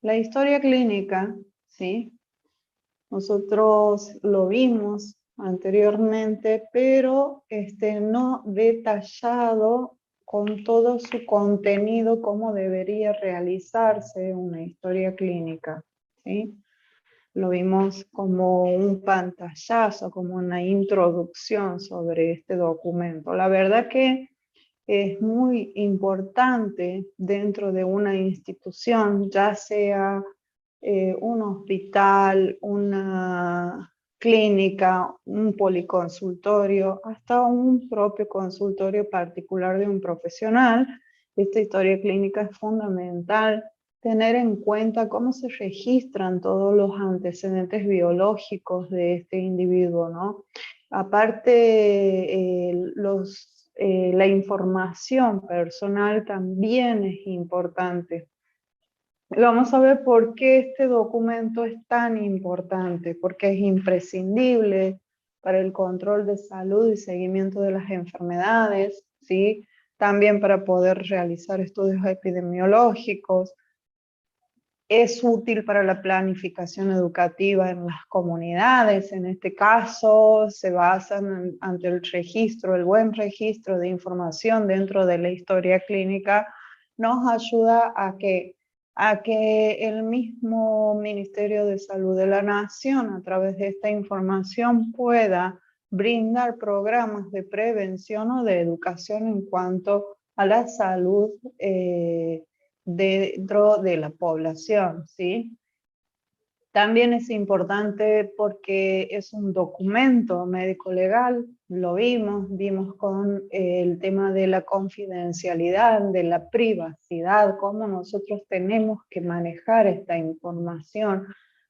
La historia clínica, ¿sí? Nosotros lo vimos anteriormente, pero no detallado con todo su contenido, cómo debería realizarse una historia clínica, ¿sí? Lo vimos como un pantallazo, como una introducción sobre este documento. La verdad que es muy importante dentro de una institución, ya sea un hospital, una clínica, un policonsultorio, hasta un propio consultorio particular de un profesional. Esta historia clínica es fundamental tener en cuenta cómo se registran todos los antecedentes biológicos de este individuo, ¿no? Aparte, la información personal también es importante. Vamos a ver por qué este documento es tan importante, porque es imprescindible para el control de salud y seguimiento de las enfermedades, ¿sí? También para poder realizar estudios epidemiológicos. Es útil para la planificación educativa en las comunidades. En este caso, se basan ante el registro, el buen registro de información dentro de la historia clínica, nos ayuda a que el mismo Ministerio de Salud de la Nación, a través de esta información, pueda brindar programas de prevención o de educación en cuanto a la salud dentro de la población, ¿sí? También es importante porque es un documento médico-legal, lo vimos con el tema de la confidencialidad, de la privacidad, cómo nosotros tenemos que manejar esta información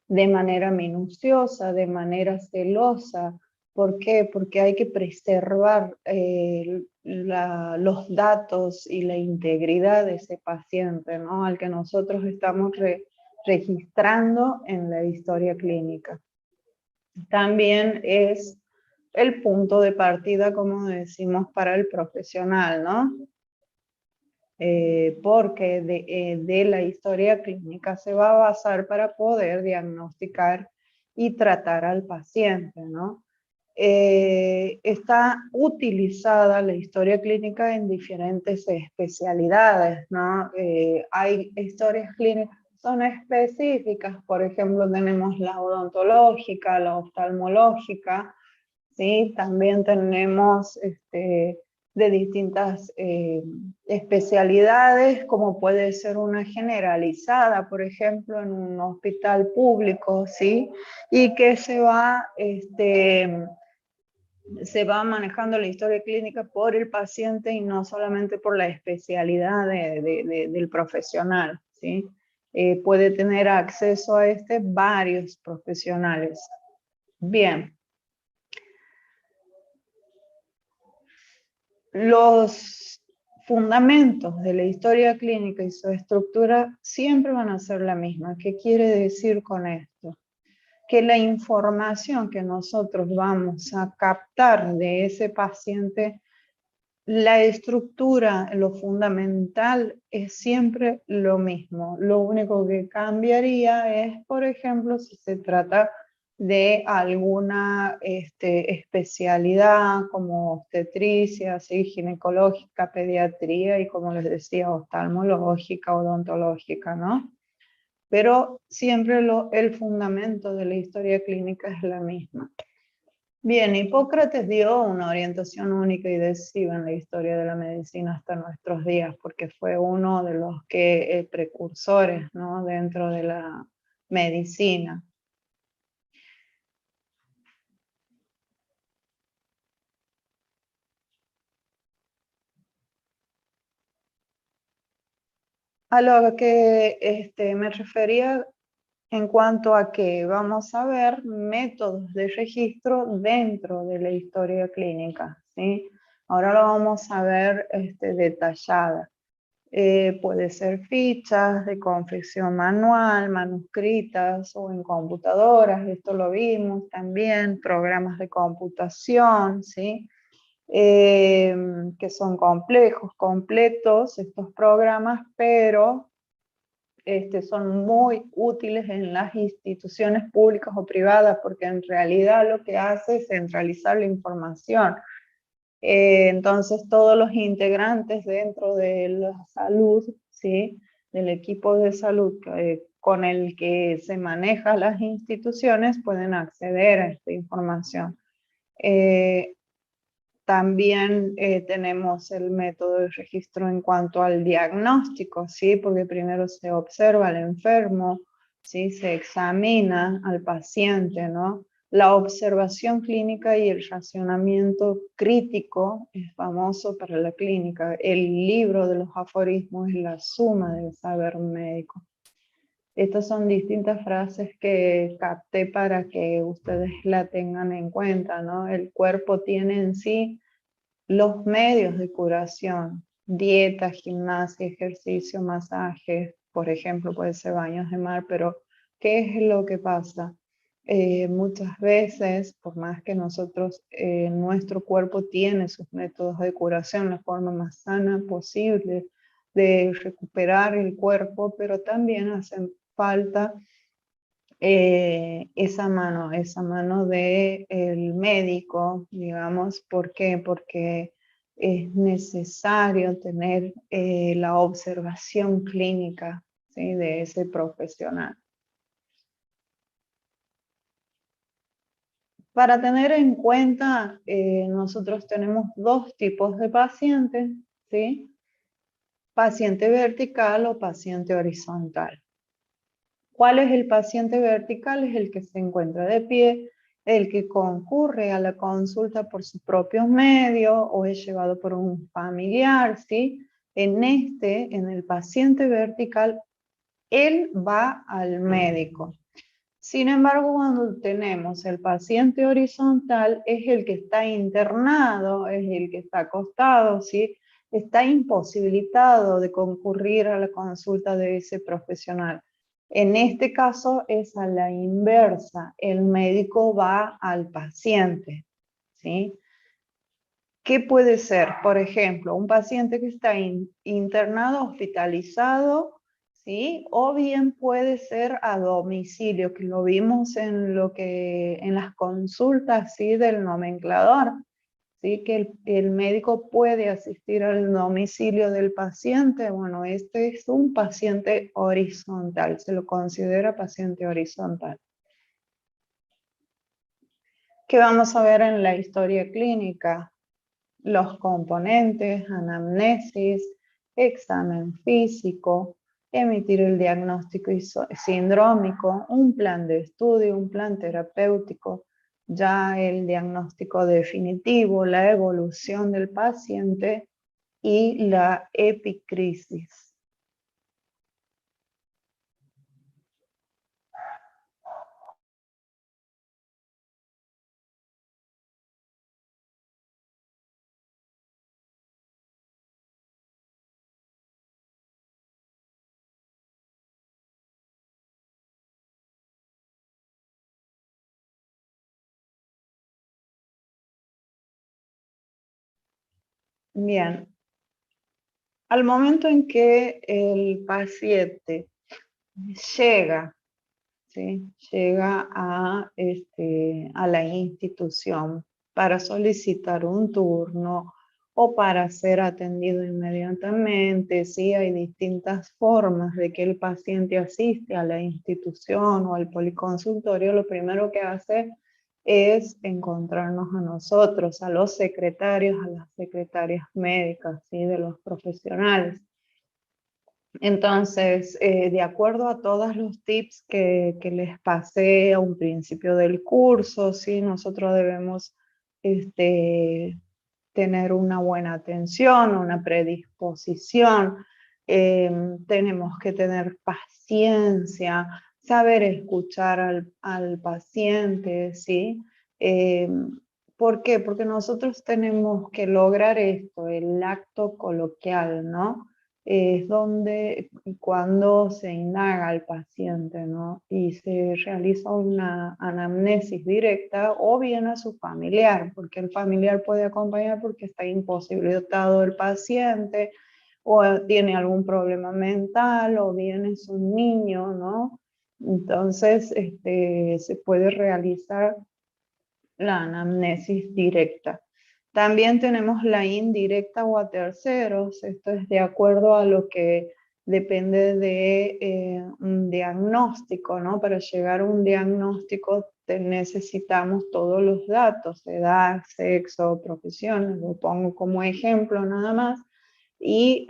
de manera minuciosa, de manera celosa. ¿Por qué? Porque hay que preservar los datos y la integridad de ese paciente, ¿no? Al que nosotros estamos registrando en la historia clínica. También es el punto de partida, como decimos, para el profesional, ¿no? Porque de la historia clínica se va a basar para poder diagnosticar y tratar al paciente, ¿no? Está utilizada la historia clínica en diferentes especialidades, ¿no? Hay historias clínicas que son específicas, por ejemplo, tenemos la odontológica, la oftalmológica, ¿sí? También tenemos de distintas especialidades, como puede ser una generalizada, por ejemplo, en un hospital público, ¿sí? Y que se va manejando la historia clínica por el paciente y no solamente por la especialidad del profesional, ¿sí? Puede tener acceso a varios profesionales. Bien. Los fundamentos de la historia clínica y su estructura siempre van a ser la misma. ¿Qué quiere decir con esto? Que la información que nosotros vamos a captar de ese paciente, la estructura, lo fundamental es siempre lo mismo. Lo único que cambiaría es, por ejemplo, si se trata de alguna especialidad como obstetricia, ¿sí? Ginecológica, pediatría y, como les decía, oftalmológica, odontológica, ¿no? Pero siempre el fundamento de la historia clínica es la misma. Bien, Hipócrates dio una orientación única y decisiva en la historia de la medicina hasta nuestros días, porque fue uno de los precursores, ¿no? Dentro de la medicina. A lo que me refería en cuanto a que vamos a ver métodos de registro dentro de la historia clínica, ¿sí? Ahora lo vamos a ver detallada. Puede ser fichas de confección manual, manuscritas o en computadoras, esto lo vimos también, programas de computación, ¿sí? Que son complejos, completos estos programas, pero son muy útiles en las instituciones públicas o privadas, porque en realidad lo que hace es centralizar la información. Entonces todos los integrantes dentro de la salud, ¿sí?, del equipo de salud con el que se manejan las instituciones pueden acceder a esta información. También tenemos el método de registro en cuanto al diagnóstico, ¿sí? Porque primero se observa al enfermo, ¿sí? Se examina al paciente, ¿no? La observación clínica y el racionamiento crítico es famoso para la clínica. El libro de los aforismos es la suma del saber médico. Estas son distintas frases que capté para que ustedes la tengan en cuenta, ¿no? El cuerpo tiene en sí los medios de curación: dieta, gimnasia, ejercicio, masaje, por ejemplo, puede ser baños de mar, pero ¿qué es lo que pasa? Muchas veces, por más que nosotros, nuestro cuerpo tiene sus métodos de curación, la forma más sana posible de recuperar el cuerpo, pero también hacen falta esa mano del médico, digamos. ¿Por qué? Porque es necesario tener la observación clínica, ¿sí?, de ese profesional. Para tener en cuenta, nosotros tenemos dos tipos de pacientes, ¿sí? Paciente vertical o paciente horizontal. ¿Cuál es el paciente vertical? Es el que se encuentra de pie, el que concurre a la consulta por sus propios medios o es llevado por un familiar, ¿sí? En el paciente vertical, él va al médico. Sin embargo, cuando tenemos el paciente horizontal, es el que está internado, es el que está acostado, ¿sí? Está imposibilitado de concurrir a la consulta de ese profesional. En este caso es a la inversa, el médico va al paciente, ¿sí? ¿Qué puede ser? Por ejemplo, un paciente que está internado, hospitalizado, ¿sí? O bien puede ser a domicilio, que lo vimos en las consultas, ¿sí?, del nomenclador, ¿sí? Que el médico puede asistir al domicilio del paciente. Bueno, este es un paciente horizontal, se lo considera paciente horizontal. ¿Qué vamos a ver en la historia clínica? Los componentes: anamnesis, examen físico, emitir el diagnóstico sindrómico, un plan de estudio, un plan terapéutico, ya el diagnóstico definitivo, la evolución del paciente y la epicrisis. Bien, al momento en que el paciente llega, ¿sí?, llega a la institución para solicitar un turno o para ser atendido inmediatamente, ¿sí? Hay distintas formas de que el paciente asiste a la institución o al policonsultorio. Lo primero que hace es encontrarnos a nosotros, a los secretarios, a las secretarias médicas, ¿sí?, de los profesionales. Entonces, de acuerdo a todos los tips que les pasé a un principio del curso, ¿sí?, nosotros debemos tener una buena atención, una predisposición, tenemos que tener paciencia, saber escuchar al paciente, ¿sí? ¿Por qué? Porque nosotros tenemos que lograr esto, el acto coloquial, ¿no? Es donde y cuando se indaga al paciente, ¿no?, y se realiza una anamnesis directa, o bien a su familiar, porque el familiar puede acompañar porque está imposibilitado el paciente, o tiene algún problema mental, o bien es un niño, ¿no? Entonces, se puede realizar la anamnesis directa. También tenemos la indirecta o a terceros. Esto es de acuerdo a lo que depende de un diagnóstico, ¿no? Para llegar a un diagnóstico necesitamos todos los datos, edad, sexo, profesión, lo pongo como ejemplo nada más. Y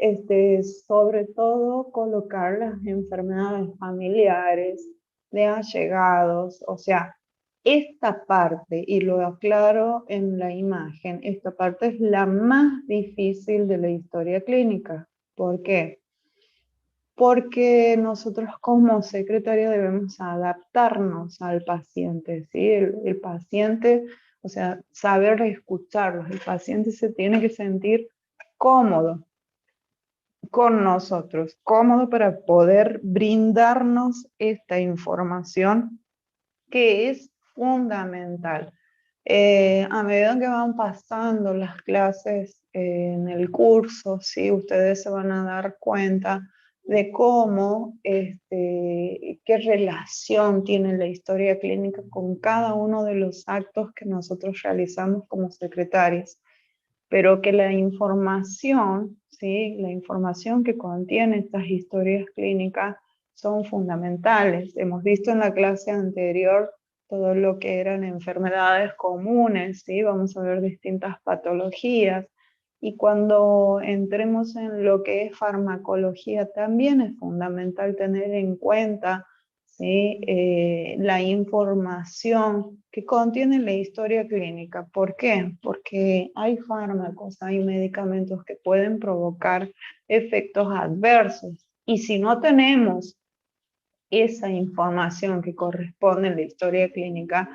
sobre todo colocar las enfermedades familiares, de allegados, o sea, esta parte, y lo aclaro en la imagen, esta parte es la más difícil de la historia clínica. ¿Por qué? Porque nosotros como secretaria debemos adaptarnos al paciente, ¿sí? El paciente, o sea, saber escucharlos. El paciente se tiene que sentir cómodo con nosotros, cómodo para poder brindarnos esta información que es fundamental. A medida que van pasando las clases en el curso, ¿sí? Ustedes se van a dar cuenta de cómo, qué relación tiene la historia clínica con cada uno de los actos que nosotros realizamos como secretarios, pero que la información, ¿sí? La información que contiene estas historias clínicas son fundamentales. Hemos visto en la clase anterior todo lo que eran enfermedades comunes, ¿sí? Vamos a ver distintas patologías. Y cuando entremos en lo que es farmacología, también es fundamental tener en cuenta, ¿sí? La información que contiene la historia clínica. ¿Por qué? Porque hay fármacos, hay medicamentos que pueden provocar efectos adversos. Y si no tenemos esa información que corresponde en la historia clínica,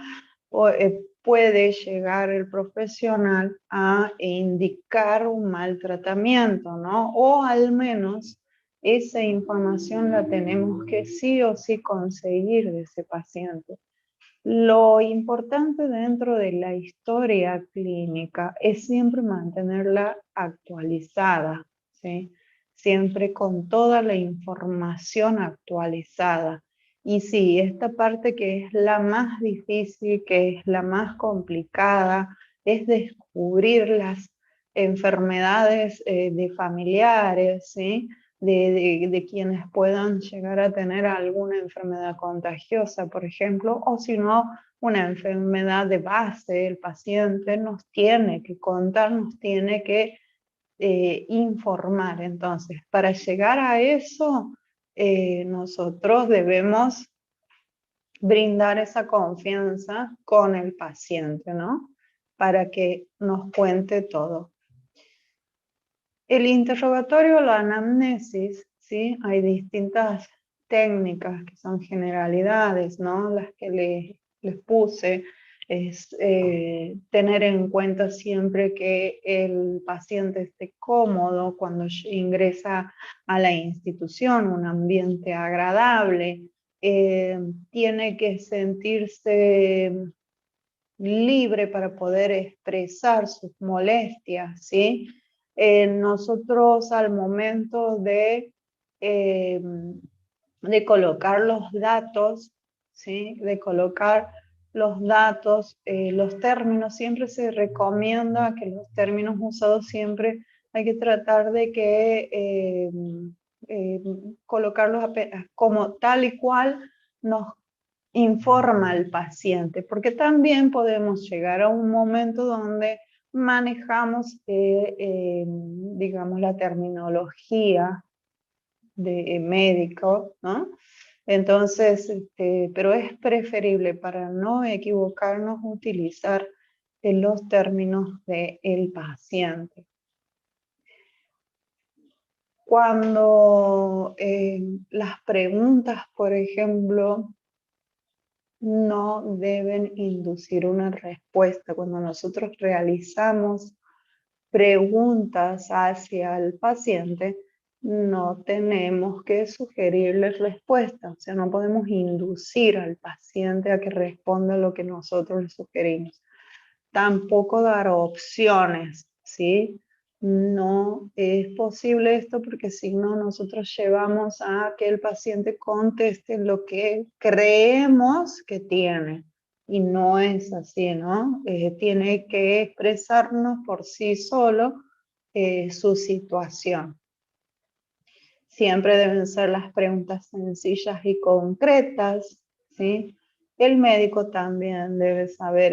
puede llegar el profesional a indicar un mal tratamiento, ¿no? O al menos esa información la tenemos que sí o sí conseguir de ese paciente. Lo importante dentro de la historia clínica es siempre mantenerla actualizada, ¿sí? Siempre con toda la información actualizada. Y sí, esta parte que es la más difícil, que es la más complicada, es descubrir las enfermedades de familiares, ¿sí? De quienes puedan llegar a tener alguna enfermedad contagiosa, por ejemplo, o si no, una enfermedad de base. El paciente nos tiene que contar, nos tiene que informar. Entonces, para llegar a eso, nosotros debemos brindar esa confianza con el paciente, ¿no? Para que nos cuente todo. El interrogatorio, la anamnesis, ¿sí? Hay distintas técnicas que son generalidades, ¿no? Las que les puse es tener en cuenta siempre que el paciente esté cómodo cuando ingresa a la institución, un ambiente agradable, tiene que sentirse libre para poder expresar sus molestias, ¿sí? Nosotros al momento de colocar los datos, ¿sí? De colocar los datos, los términos, siempre se recomienda que los términos usados siempre hay que tratar de que colocarlos como tal y cual nos informa al paciente, porque también podemos llegar a un momento donde manejamos, digamos, la terminología de médico, ¿no? Entonces, pero es preferible para no equivocarnos utilizar los términos del paciente. Cuando las preguntas, por ejemplo, no deben inducir una respuesta. Cuando nosotros realizamos preguntas hacia el paciente, no tenemos que sugerirles respuestas, o sea, no podemos inducir al paciente a que responda lo que nosotros le sugerimos. Tampoco dar opciones, ¿sí? no es posible esto porque si no nosotros llevamos a que el paciente conteste lo que creemos que tiene y no es así, ¿no? Tiene que expresarnos por sí solo su situación. Siempre deben ser las preguntas sencillas y concretas, ¿sí? El médico también debe saber